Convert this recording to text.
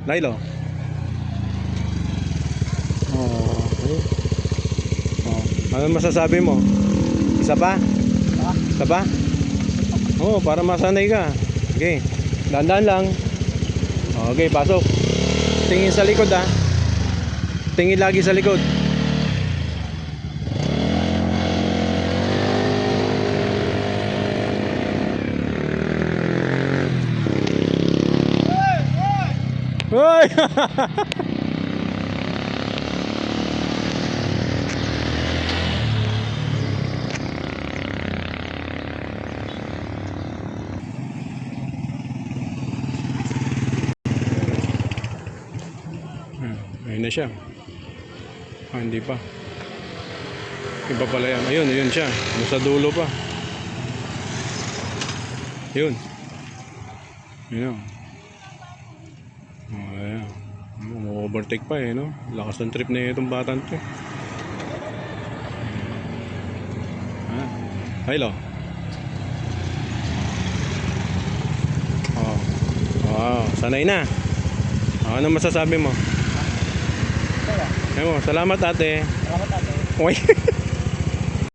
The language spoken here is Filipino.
Lilo. Oh, okay. Oh, ano masasabi mo? Isa pa? Isa pa? Oh, para masanay ka. Okay. Dandan lang. Okay, pasok. Tingin sa likod ah. Tingin lagi sa likod. Hoy! Ayun na siya. Ah, hindi pa. Iba pala yan. Ayun, ayun siya. Nasa dulo pa. Ayun. Ayun. Oh, ayan. Overtake pa eh, no? Lakas ng trip na itong batang to. Ah. Hello. Oh. Wow, sanay na. Oh, ano masasabi mo? Ayun, salamat ate. Salamat ate. Uy.